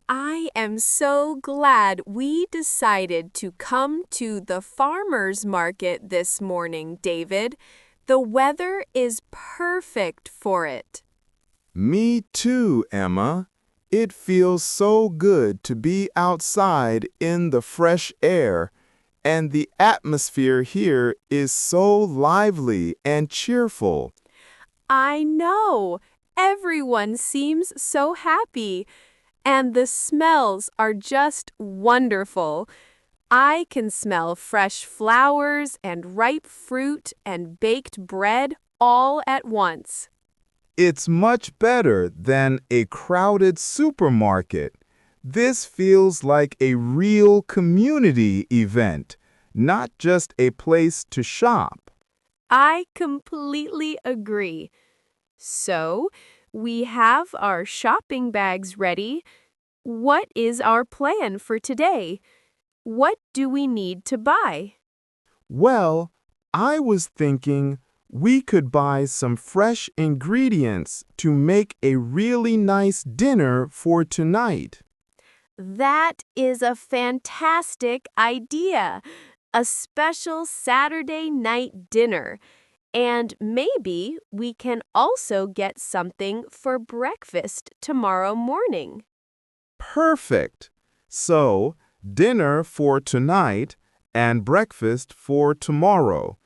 I am so glad we decided to come to the farmer's market this morning, David. The weather is perfect for it. Me too, Emma. It feels so good to be outside in the fresh air, and the atmosphere here is so lively and cheerful. I know. Everyone seems so happy, and the smells are just wonderful. I can smell fresh flowers and ripe fruit and baked bread all at once. It's much better than a crowded supermarket. This feels like a real community event, not just a place to shop. I completely agree. So, we have our shopping bags ready. What is our plan for today? What do we need to buy? Well, I was thinking we could buy some fresh ingredients to make a really nice dinner for tonight. That is a fantastic idea. A special Saturday night dinner. And maybe we can also get something for breakfast tomorrow morning. Perfect. So, dinner for tonight and breakfast for tomorrow.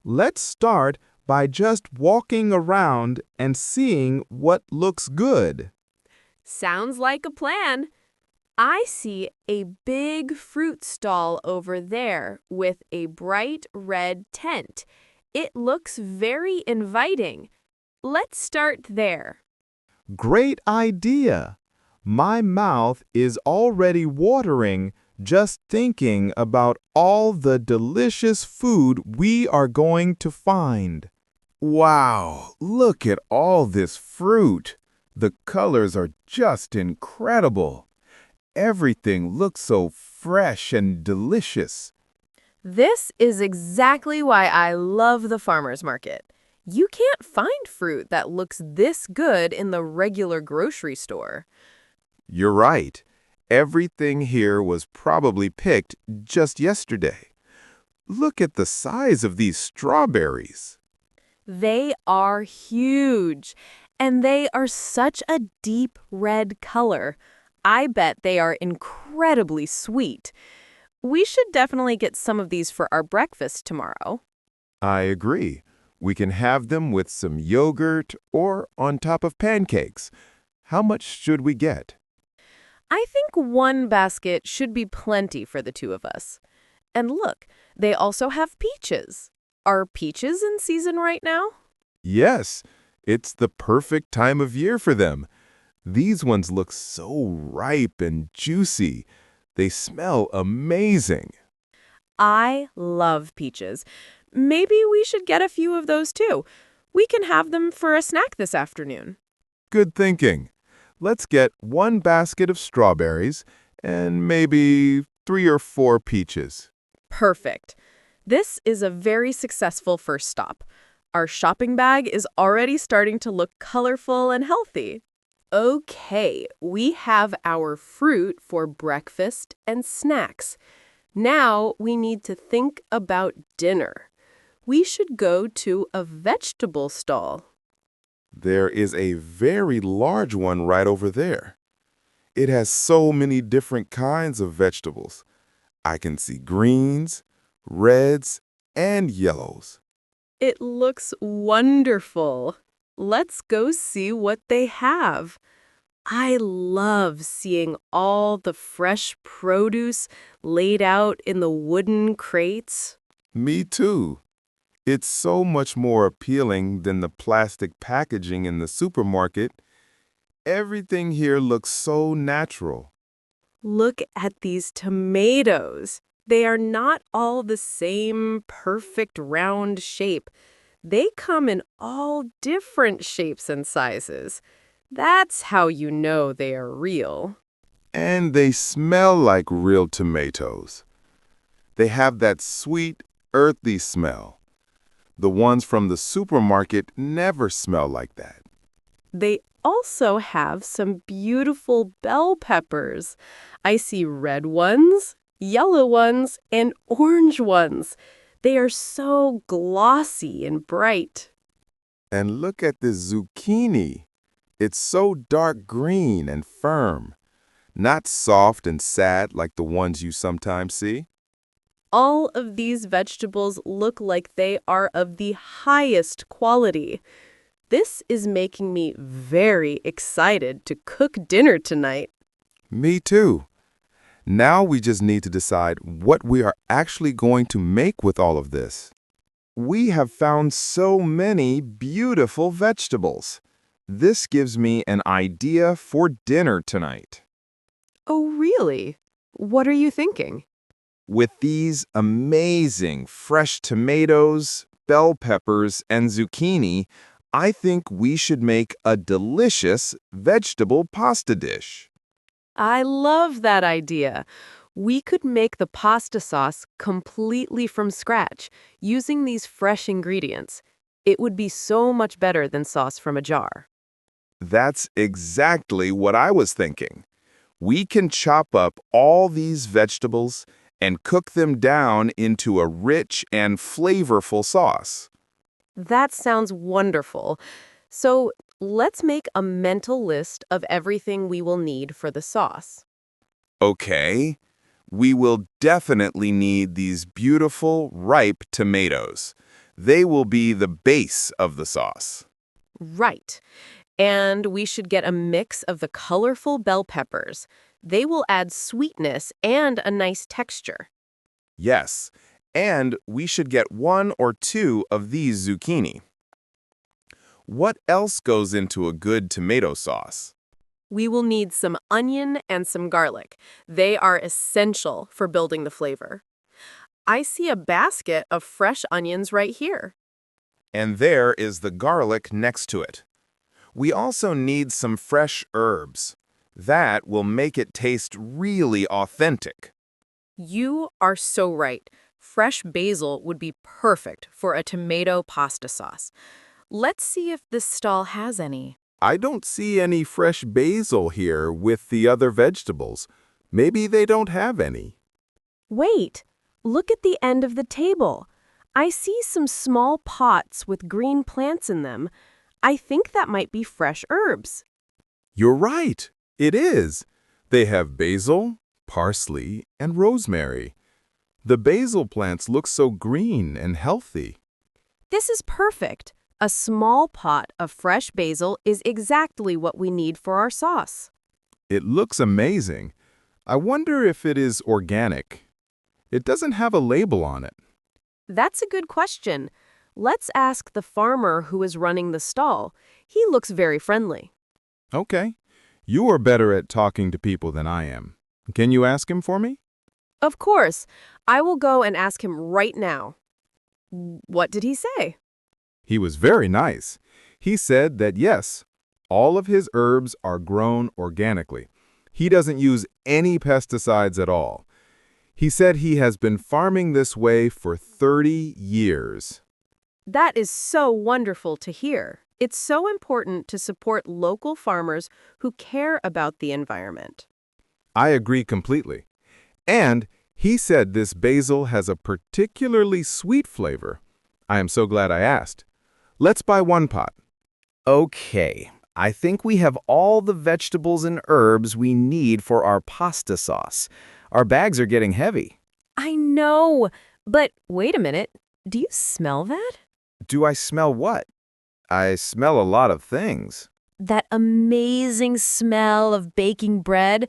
Let's start by just walking around and seeing what looks good. Sounds like a plan. I see a big fruit stall over there with a bright red tent. It looks very inviting. Let's start there. Great idea! My mouth is already watering just thinking about all the delicious food we are going to find. Wow, look at all this fruit. The colors are just incredible. Everything looks so fresh and delicious. This is exactly why I love the farmer's market. You can't find fruit that looks this good in the regular grocery store. You're right. Everything here was probably picked just yesterday. Look at the size of these strawberries. They are huge, and they are such a deep red color. I bet they are incredibly sweet. We should definitely get some of these for our breakfast tomorrow. I agree. We can have them with some yogurt or on top of pancakes. How much should we get? I think one basket should be plenty for the two of us. And look, they also have peaches. Are peaches in season right now? Yes, it's the perfect time of year for them. These ones look so ripe and juicy. They smell amazing. I love peaches. Maybe we should get a few of those too. We can have them for a snack this afternoon. Good thinking. Let's get one basket of strawberries and maybe 3 or 4 peaches. Perfect. This is a very successful first stop. Our shopping bag is already starting to look colorful and healthy. Okay, we have our fruit for breakfast and snacks. Now we need to think about dinner. We should go to a vegetable stall. There is a very large one right over there. It has so many different kinds of vegetables. I can see greens, reds, and yellows. It looks wonderful. Let's go see what they have. I love seeing all the fresh produce laid out in the wooden crates. Me too. It's so much more appealing than the plastic packaging in the supermarket. Everything here looks so natural. Look at these tomatoes. They are not all the same perfect round shape. They come in all different shapes and sizes. That's how you know they are real. And they smell like real tomatoes. They have that sweet, earthy smell. The ones from the supermarket never smell like that. They also have some beautiful bell peppers. I see red ones, yellow ones, and orange ones. They are so glossy and bright. And look at this zucchini. It's so dark green and firm, not soft and sad like the ones you sometimes see. All of these vegetables look like they are of the highest quality. This is making me very excited to cook dinner tonight. Me too. Now we just need to decide what we are actually going to make with all of this. We have found so many beautiful vegetables. This gives me an idea for dinner tonight. Oh, really? What are you thinking? With these amazing fresh tomatoes, bell peppers, and zucchini, I think we should make a delicious vegetable pasta dish. I love that idea. We could make the pasta sauce completely from scratch using these fresh ingredients. It would be so much better than sauce from a jar. That's exactly what I was thinking. We can chop up all these vegetables and cook them down into a rich and flavorful sauce. That sounds wonderful. So let's make a mental list of everything we will need for the sauce. Okay, we will definitely need these beautiful, ripe tomatoes. They will be the base of the sauce. Right. And we should get a mix of the colorful bell peppers. They will add sweetness and a nice texture. Yes, and we should get 1 or 2 of these zucchini. What else goes into a good tomato sauce? We will need some onion and some garlic. They are essential for building the flavor. I see a basket of fresh onions right here. And there is the garlic next to it. We also need some fresh herbs. That will make it taste really authentic. You are so right. Fresh basil would be perfect for a tomato pasta sauce. Let's see if this stall has any. I don't see any fresh basil here with the other vegetables. Maybe they don't have any. Wait, look at the end of the table. I see some small pots with green plants in them. I think that might be fresh herbs. You're right. It is. They have basil, parsley, and rosemary. The basil plants look so green and healthy. This is perfect. A small pot of fresh basil is exactly what we need for our sauce. It looks amazing. I wonder if it is organic. It doesn't have a label on it. That's a good question. Let's ask the farmer who is running the stall. He looks very friendly. Okay. You are better at talking to people than I am. Can you ask him for me? Of course. I will go and ask him right now. What did he say? He was very nice. He said that yes, all of his herbs are grown organically. He doesn't use any pesticides at all. He said he has been farming this way for 30 years. That is so wonderful to hear. It's so important to support local farmers who care about the environment. I agree completely. And he said this basil has a particularly sweet flavor. I am so glad I asked. Let's buy 1 pot. Okay, I think we have all the vegetables and herbs we need for our pasta sauce. Our bags are getting heavy. I know, but wait a minute. Do you smell that? Do I smell what? I smell a lot of things. That amazing smell of baking bread.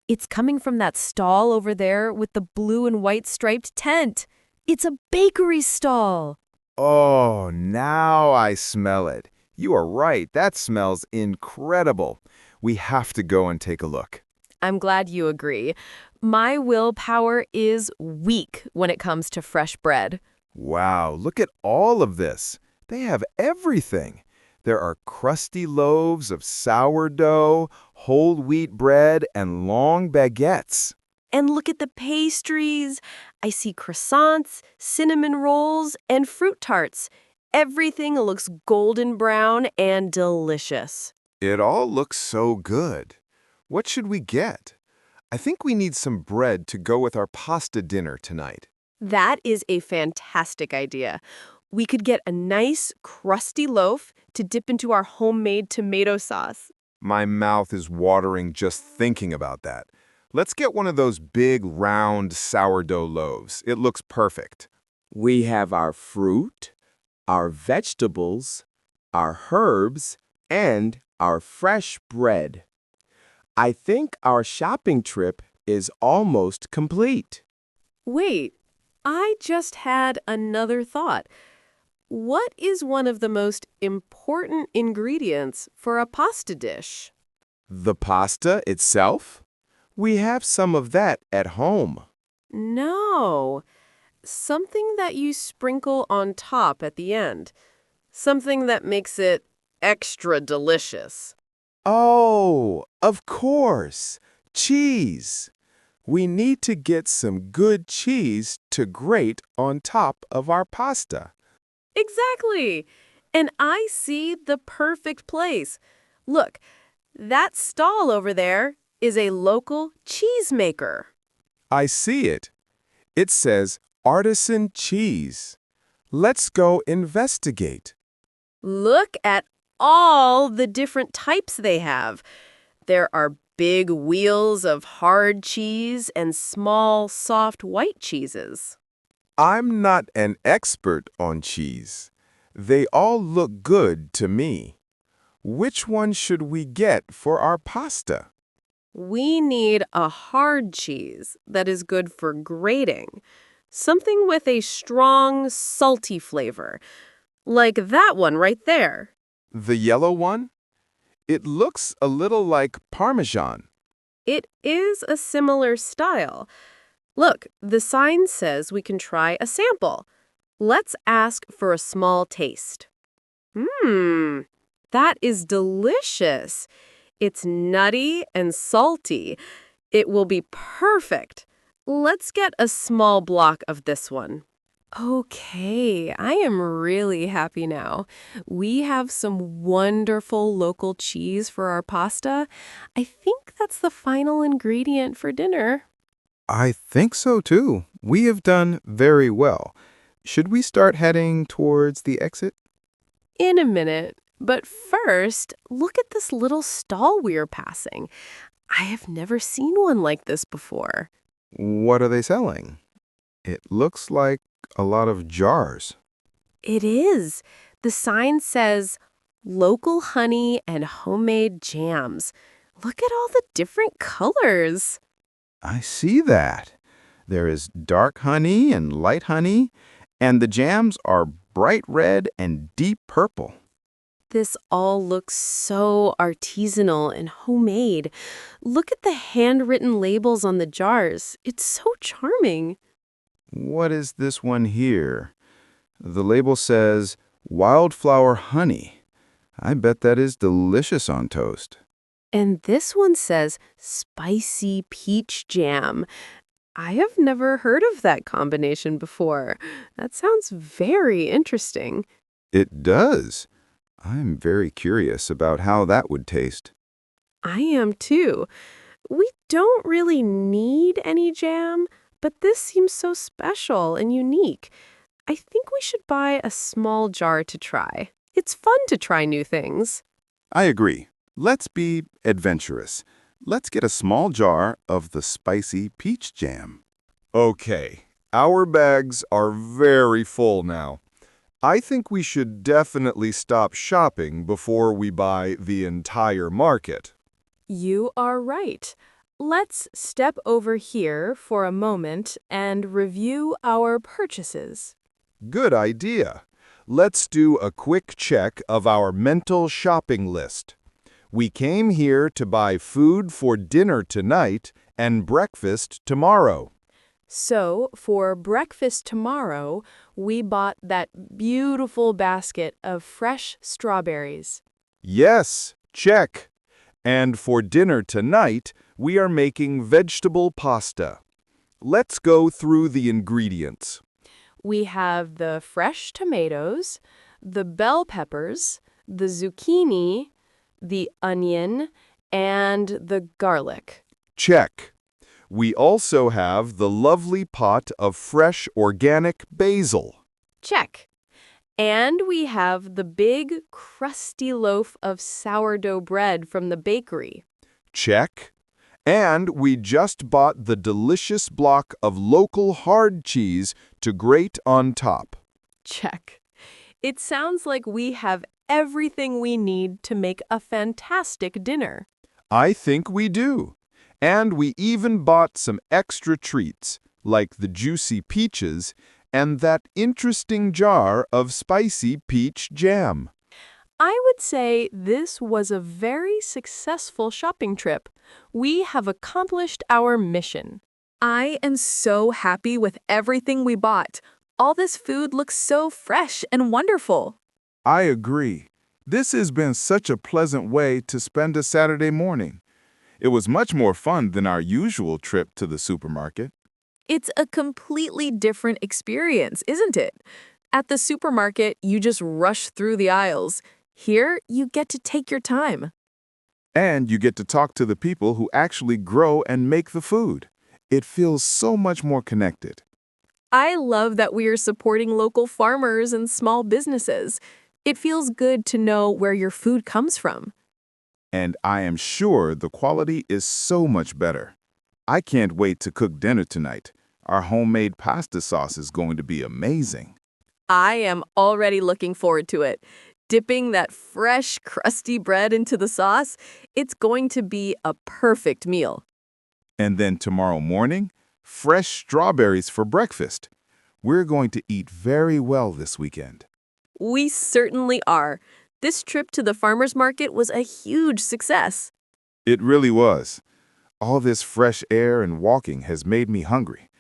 It's coming from that stall over there with the blue and white striped tent. It's a bakery stall. Oh, now I smell it. You are right. That smells incredible. We have to go and take a look. I'm glad you agree. My willpower is weak when it comes to fresh bread. Wow, look at all of this. They have everything. There are crusty loaves of sourdough, whole wheat bread, and long baguettes. And look at the pastries. I see croissants, cinnamon rolls, and fruit tarts. Everything looks golden brown and delicious. It all looks so good. What should we get? I think we need some bread to go with our pasta dinner tonight. That is a fantastic idea. We could get a nice, crusty loaf to dip into our homemade tomato sauce. My mouth is watering just thinking about that. Let's get one of those big, round sourdough loaves. It looks perfect. We have our fruit, our vegetables, our herbs, and our fresh bread. I think our shopping trip is almost complete. Wait, I just had another thought. What is one of the most important ingredients for a pasta dish? The pasta itself? We have some of that at home. No, something that you sprinkle on top at the end. Something that makes it extra delicious. Oh, of course, cheese. We need to get some good cheese to grate on top of our pasta. Exactly. And I see the perfect place. Look, that stall over there is a local cheesemaker. I see it. It says artisan cheese. Let's go investigate. Look at all the different types they have. There are big wheels of hard cheese and small, soft white cheeses. I'm not an expert on cheese. They all look good to me. Which one should we get for our pasta? We need a hard cheese that is good for grating. Something with a strong, salty flavor. Like that one right there. The yellow one? It looks a little like Parmesan. It is a similar style. Look, the sign says we can try a sample. Let's ask for a small taste. That is delicious. It's nutty and salty. It will be perfect. Let's get a small block of this one. Okay, I am really happy now. We have some wonderful local cheese for our pasta. I think that's the final ingredient for dinner. I think so too. We have done very well. Should we start heading towards the exit? In a minute. But first, look at this little stall we're passing. I have never seen one like this before. What are they selling? It looks like a lot of jars. It is. The sign says, local honey and homemade jams. Look at all the different colors. I see that. There is dark honey and light honey, and the jams are bright red and deep purple. This all looks so artisanal and homemade. Look at the handwritten labels on the jars. It's so charming. What is this one here? The label says wildflower honey. I bet that is delicious on toast. And this one says spicy peach jam. I have never heard of that combination before. That sounds very interesting. It does. I'm very curious about how that would taste. I am too. We don't really need any jam, but this seems so special and unique. I think we should buy a small jar to try. It's fun to try new things. I agree. Let's be adventurous. Let's get a small jar of the spicy peach jam. Okay, our bags are very full now. I think we should definitely stop shopping before we buy the entire market. You are right. Let's step over here for a moment and review our purchases. Good idea. Let's do a quick check of our mental shopping list. We came here to buy food for dinner tonight and breakfast tomorrow. So, for breakfast tomorrow, we bought that beautiful basket of fresh strawberries. Yes, check. And for dinner tonight, we are making vegetable pasta. Let's go through the ingredients. We have the fresh tomatoes, the bell peppers, the zucchini, the onion, and the garlic. Check. We also have the lovely pot of fresh organic basil. Check. And we have the big, crusty loaf of sourdough bread from the bakery. Check. And we just bought the delicious block of local hard cheese to grate on top. Check. It sounds like we have everything we need to make a fantastic dinner. I think we do. And we even bought some extra treats, like the juicy peaches and that interesting jar of spicy peach jam. I would say this was a very successful shopping trip. We have accomplished our mission. I am so happy with everything we bought. All this food looks so fresh and wonderful. I agree. This has been such a pleasant way to spend a Saturday morning. It was much more fun than our usual trip to the supermarket. It's a completely different experience, isn't it? At the supermarket, you just rush through the aisles. Here, you get to take your time. And you get to talk to the people who actually grow and make the food. It feels so much more connected. I love that we are supporting local farmers and small businesses. It feels good to know where your food comes from. And I am sure the quality is so much better. I can't wait to cook dinner tonight. Our homemade pasta sauce is going to be amazing. I am already looking forward to it. Dipping that fresh, crusty bread into the sauce, it's going to be a perfect meal. And then tomorrow morning, fresh strawberries for breakfast. We're going to eat very well this weekend. We certainly are. This trip to the farmer's market was a huge success. It really was. All this fresh air and walking has made me hungry.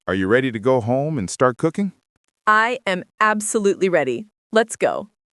Are you ready to go home and start cooking? I am absolutely ready. Let's go.